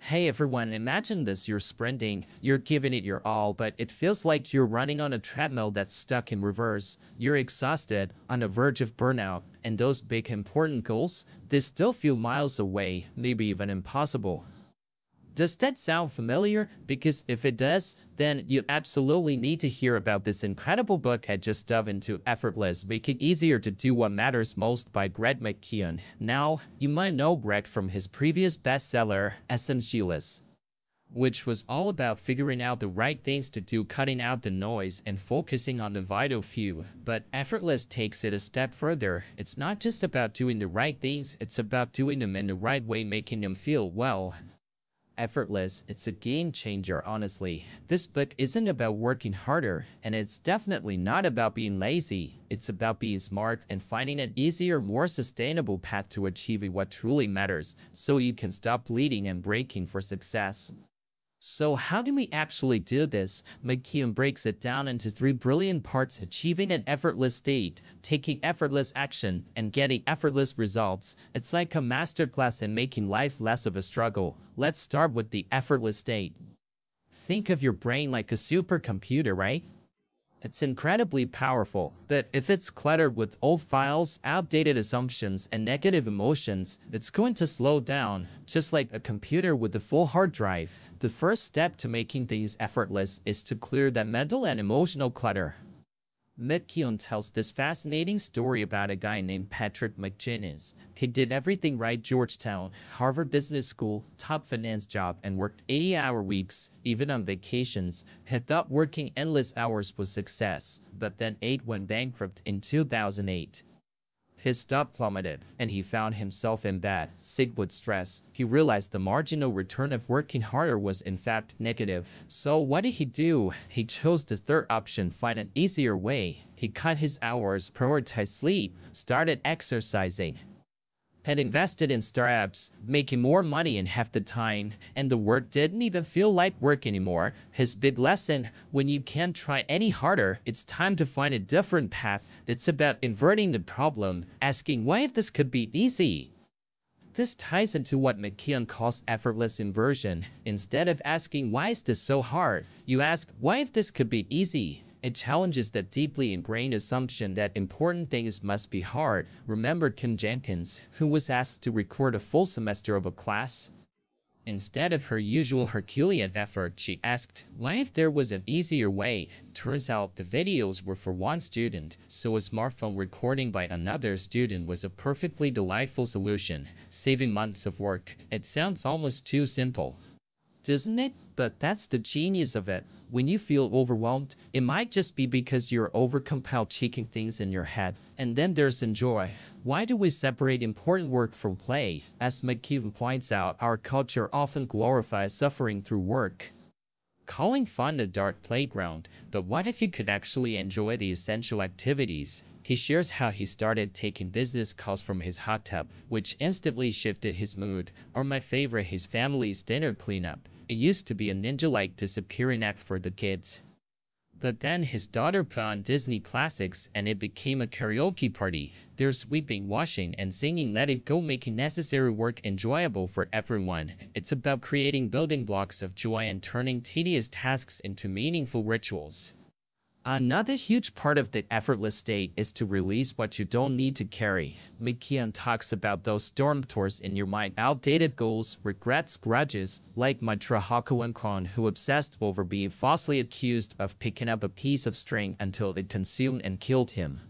Hey everyone, imagine this, you're sprinting, you're giving it your all, but it feels like you're running on a treadmill that's stuck in reverse. You're exhausted, on the verge of burnout, and those big important goals, they still feel miles away, maybe even impossible. Does that sound familiar? Because if it does, then you absolutely need to hear about this incredible book I just dove into, Effortless, Make It Easier to Do What Matters Most by Greg McKeown. Now, you might know Greg from his previous bestseller, Essentialist, which was all about figuring out the right things to do, cutting out the noise, and focusing on the vital few. But Effortless takes it a step further. It's not just about doing the right things, it's about doing them in the right way, making them feel well. Effortless, it's a game changer, honestly. This book isn't about working harder, and it's definitely not about being lazy. It's about being smart and finding an easier, more sustainable path to achieving what truly matters, so you can stop bleeding and breaking for success. So how do we actually do this? McKeown breaks it down into three brilliant parts: achieving an effortless state, taking effortless action, and getting effortless results. It's like a masterclass in making life less of a struggle. Let's start with the effortless state. Think of your brain like a supercomputer, right? It's incredibly powerful, but if it's cluttered with old files, outdated assumptions, and negative emotions, it's going to slow down, just like a computer with a full hard drive. The first step to making things effortless is to clear that mental and emotional clutter. McKeown tells this fascinating story about a guy named Patrick McGinnis. He did everything right: Georgetown, Harvard Business School, top finance job, and worked 80-hour weeks, even on vacations. He thought working endless hours was success, but then eight went bankrupt in 2008. His stock plummeted, and he found himself in bed, sick with stress. He realized the marginal return of working harder was in fact negative. So what did he do? He chose the third option: find an easier way. He cut his hours, prioritized sleep, started exercising, had invested in startups, making more money in half the time, and the work didn't even feel like work anymore. His big lesson: when you can't try any harder, it's time to find a different path. It's about inverting the problem, asking why if this could be easy. This ties into what McKeown calls effortless inversion. Instead of asking why is this so hard, you ask why if this could be easy. It challenges that deeply ingrained assumption that important things must be hard. Remember Kim Jenkins, who was asked to record a full semester of a class? Instead of her usual Herculean effort, she asked, "What if there was an easier way?" Turns out the videos were for one student, so a smartphone recording by another student was a perfectly delightful solution, saving months of work. It sounds almost too simple, doesn't it? But that's the genius of it. When you feel overwhelmed, it might just be because you're overcompelled checking things in your head. And then there's enjoy. Why do we separate important work from play? As McKeown points out, our culture often glorifies suffering through work, calling fun a dark playground. But what if you could actually enjoy the essential activities? He shares how he started taking business calls from his hot tub, which instantly shifted his mood. Or my favorite, his family's dinner cleanup. It used to be a ninja-like disappearing act for the kids, but then his daughter put on Disney classics and it became a karaoke party. There's sweeping, washing, and singing. Let it go, making necessary work enjoyable for everyone. It's about creating building blocks of joy and turning tedious tasks into meaningful rituals. Another huge part of the effortless state is to release what you don't need to carry. McKeown talks about those storm tours in your mind, outdated goals, regrets, grudges, like Mitra Hakuankwan, who obsessed over being falsely accused of picking up a piece of string until it consumed and killed him.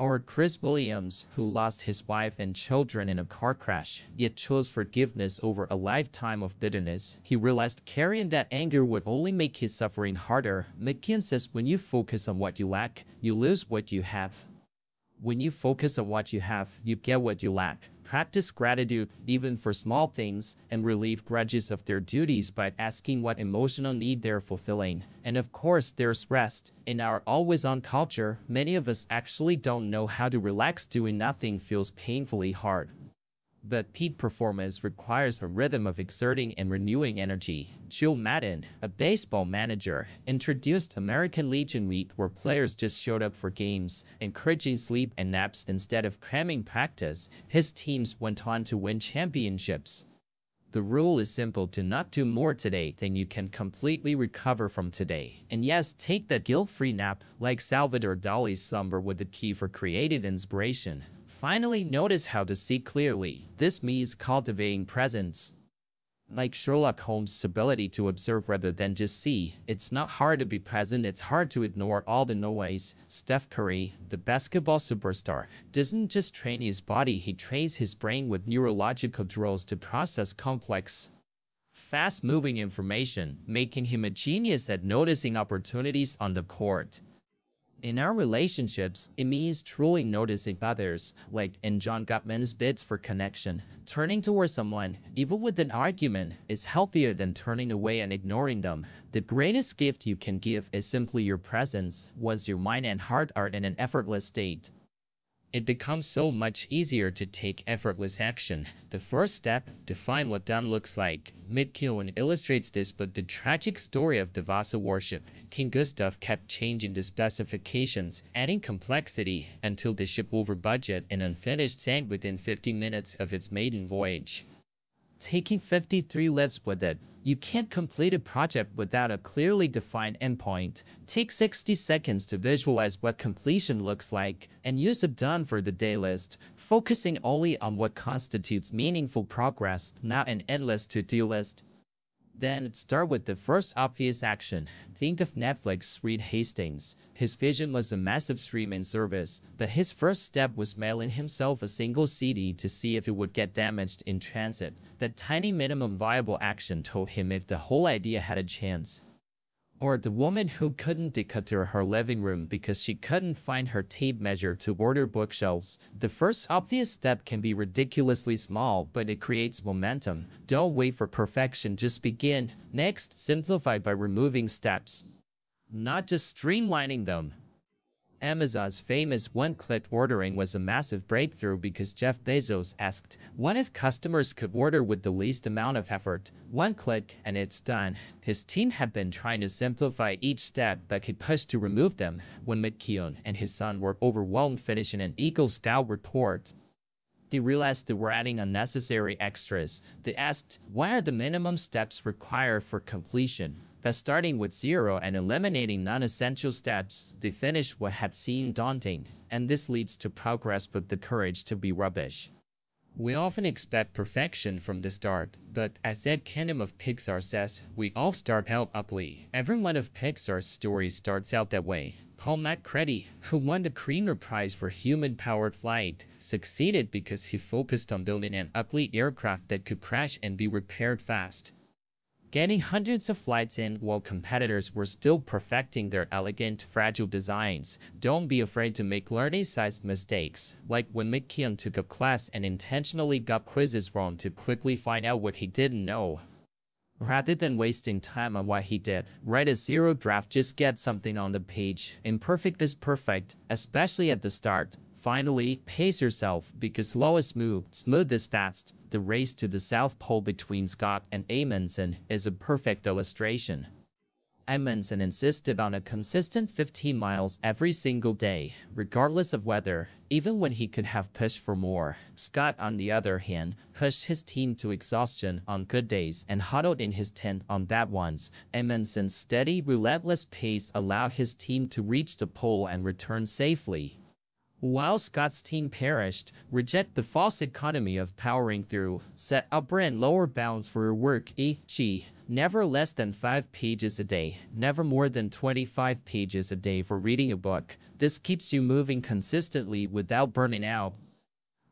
Or Chris Williams, who lost his wife and children in a car crash, yet chose forgiveness over a lifetime of bitterness. He realized carrying that anger would only make his suffering harder. McKeown says when you focus on what you lack, you lose what you have. When you focus on what you have, you get what you lack. Practice gratitude, even for small things, and relieve grudges of their duties by asking what emotional need they're fulfilling. And of course, there's rest. In our always-on culture, many of us actually don't know how to relax. Doing nothing feels painfully hard. But peak performance requires a rhythm of exerting and renewing energy. Joe Madden, a baseball manager, introduced American Legion Week, where players just showed up for games, encouraging sleep and naps instead of cramming practice. His teams went on to win championships. The rule is simple: to not do more today than you can completely recover from today. And yes, take that guilt-free nap like Salvador Dali's slumber with the key for creative inspiration. Finally, notice how to see clearly. This means cultivating presence. Like Sherlock Holmes' ability to observe rather than just see. It's not hard to be present, it's hard to ignore all the noise. Steph Curry, the basketball superstar, doesn't just train his body, he trains his brain with neurological drills to process complex, fast-moving information, making him a genius at noticing opportunities on the court. In our relationships, it means truly noticing others, like in John Gottman's Bids for Connection. Turning towards someone, even with an argument, is healthier than turning away and ignoring them. The greatest gift you can give is simply your presence. Once your mind and heart are in an effortless state, it becomes so much easier to take effortless action. The first step: define what done looks like. Midkion illustrates this, but the tragic story of Devasa worship. King Gustav kept changing the specifications, adding complexity, until the ship over budget and unfinished sank within 15 minutes of its maiden voyage, taking 53 lives with it. You can't complete a project without a clearly defined endpoint. Take 60 seconds to visualize what completion looks like, and use a done for the day list, focusing only on what constitutes meaningful progress, not an endless to-do list. Then, start with the first obvious action. Think of Netflix. Reed Hastings. His vision was a massive streaming service, but his first step was mailing himself a single CD to see if it would get damaged in transit. That tiny minimum viable action told him if the whole idea had a chance. Or the woman who couldn't declutter her living room because she couldn't find her tape measure to order bookshelves. The first obvious step can be ridiculously small, but it creates momentum. Don't wait for perfection, just begin. Next, simplify by removing steps, not just streamlining them. Amazon's famous one-click ordering was a massive breakthrough because Jeff Bezos asked, what if customers could order with the least amount of effort? One click and it's done. His team had been trying to simplify each step but could push to remove them. When Midkion and his son were overwhelmed finishing an Eagle-style report, they realized they were adding unnecessary extras. They asked, why are the minimum steps required for completion? By starting with 0 and eliminating non-essential steps, they finished what had seemed daunting, and this leads to progress but the courage to be rubbish. We often expect perfection from the start, but as Ed Kennum of Pixar says, we all start out ugly. Every one of Pixar's stories starts out that way. Paul McCready, who won the Creamer Prize for Human-Powered Flight, succeeded because he focused on building an ugly aircraft that could crash and be repaired fast, getting hundreds of flights in while competitors were still perfecting their elegant, fragile designs. Don't be afraid to make learning-sized mistakes, like when Midkion took a class and intentionally got quizzes wrong to quickly find out what he didn't know. Rather than wasting time on what he did, write a zero draft, just get something on the page. Imperfect is perfect, especially at the start. Finally, pace yourself, because slow is smooth, smooth is fast. The race to the South Pole between Scott and Amundsen is a perfect illustration. Amundsen insisted on a consistent 15 miles every single day, regardless of weather, even when he could have pushed for more. Scott, on the other hand, pushed his team to exhaustion on good days and huddled in his tent on bad ones. Amundsen's steady, relentless pace allowed his team to reach the pole and return safely, while Scott's team perished. Reject the false economy of powering through. Set upper and lower bounds for your work, e.g., never less than 5 pages a day, never more than 25 pages a day for reading a book. This keeps you moving consistently without burning out.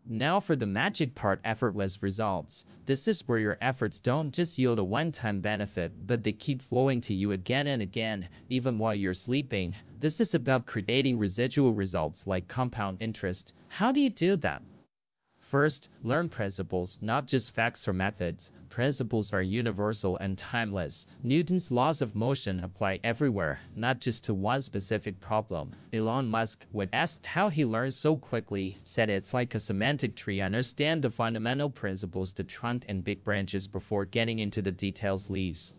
Now for the magic part: effortless results. This is where your efforts don't just yield a one-time benefit, but they keep flowing to you again and again, even while you're sleeping. This is about creating residual results like compound interest. How do you do that? First, learn principles, not just facts or methods. Principles are universal and timeless. Newton's laws of motion apply everywhere, not just to one specific problem. Elon Musk, when asked how he learns so quickly, said it's like a semantic tree. Understand the fundamental principles, the trunk and big branches, before getting into the details, leaves.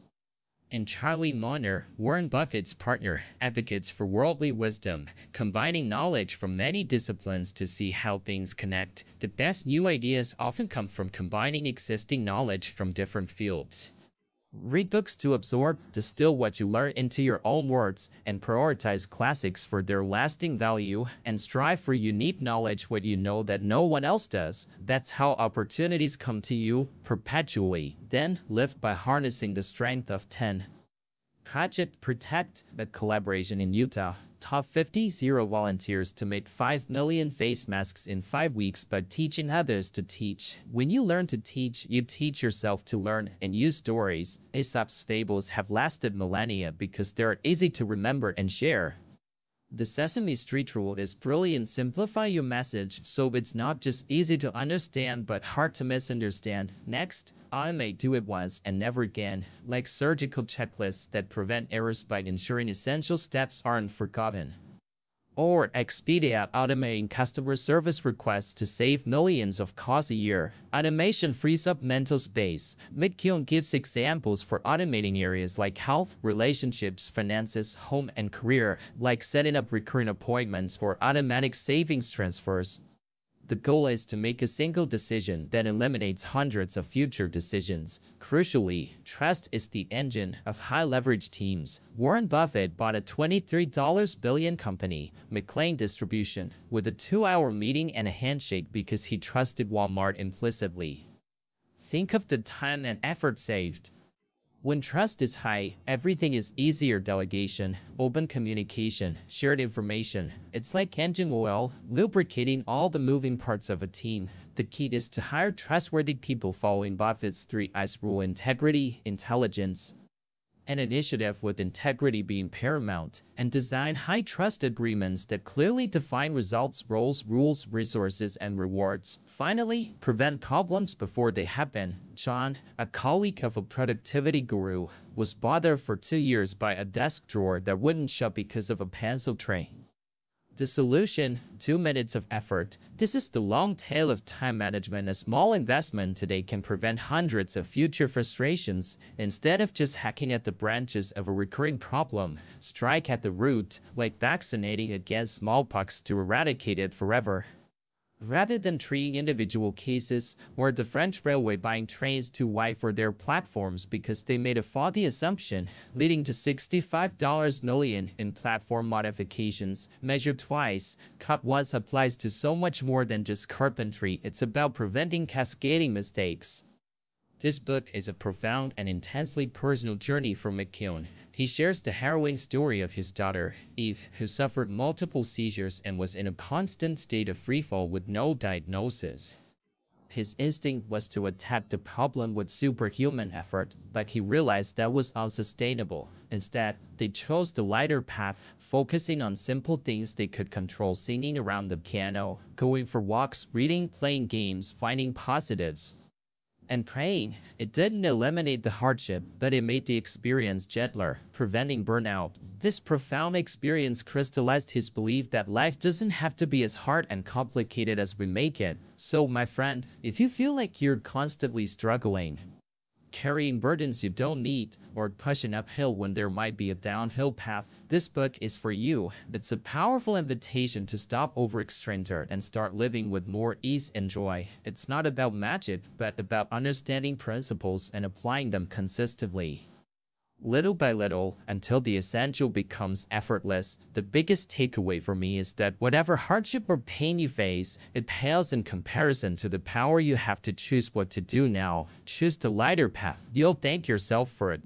And Charlie Munger, Warren Buffett's partner, advocates for worldly wisdom, combining knowledge from many disciplines to see how things connect. The best new ideas often come from combining existing knowledge from different fields. Read books to absorb, distill what you learn into your own words, and prioritize classics for their lasting value, and strive for unique knowledge what you know that no one else does. That's how opportunities come to you, perpetually. Then, live by harnessing the strength of 10. Project Protect, a collaboration in Utah. Top 50 Zero volunteers to make 5 million face masks in 5 weeks by teaching others to teach. When you learn to teach, you teach yourself to learn and use stories. Aesop's fables have lasted millennia because they're easy to remember and share. The Sesame Street rule is brilliant. Simplify your message so it's not just easy to understand but hard to misunderstand. Next, automate. Do it once and never again. Like surgical checklists that prevent errors by ensuring essential steps aren't forgotten. Or Expedia, automating customer service requests to save millions of costs a year. Automation frees up mental space. McKeown gives examples for automating areas like health, relationships, finances, home, and career, like setting up recurring appointments or automatic savings transfers. The goal is to make a single decision that eliminates hundreds of future decisions. Crucially, trust is the engine of high-leverage teams. Warren Buffett bought a $23 billion company, McLean Distribution, with a 2-hour meeting and a handshake because he trusted Walmart implicitly. Think of the time and effort saved. When trust is high, everything is easier. Delegation, open communication, shared information. It's like engine oil, lubricating all the moving parts of a team. The key is to hire trustworthy people following Buffett's 3 I's rule: integrity, intelligence, and initiative, with integrity being paramount, and design high-trust agreements that clearly define results, roles, rules, resources, and rewards. Finally, prevent problems before they happen. John, a colleague of a productivity guru, was bothered for 2 years by a desk drawer that wouldn't shut because of a pencil tray. The solution: 2 minutes of effort. This is the long tail of time management. A small investment today can prevent hundreds of future frustrations. Instead of just hacking at the branches of a recurring problem, strike at the root, like vaccinating against smallpox to eradicate it forever. Rather than treating individual cases, or the French railway buying trains too wide for their platforms because they made a faulty assumption, leading to $65 million in platform modifications. Measure twice, cut once applies to so much more than just carpentry. It's about preventing cascading mistakes. This book is a profound and intensely personal journey for McKeown. He shares the harrowing story of his daughter, Eve, who suffered multiple seizures and was in a constant state of freefall with no diagnosis. His instinct was to attack the problem with superhuman effort, but he realized that was unsustainable. Instead, they chose the lighter path, focusing on simple things they could control: singing around the piano, going for walks, reading, playing games, finding positives, and praying. It didn't eliminate the hardship, but it made the experience gentler, preventing burnout. This profound experience crystallized his belief that life doesn't have to be as hard and complicated as we make it. So, my friend, if you feel like you're constantly struggling, carrying burdens you don't need, or pushing uphill when there might be a downhill path, this book is for you. It's a powerful invitation to stop overextending and start living with more ease and joy. It's not about magic, but about understanding principles and applying them consistently, little by little, until the essential becomes effortless. The biggest takeaway for me is that whatever hardship or pain you face, it pales in comparison to the power you have to choose what to do now. Choose the lighter path. You'll thank yourself for it.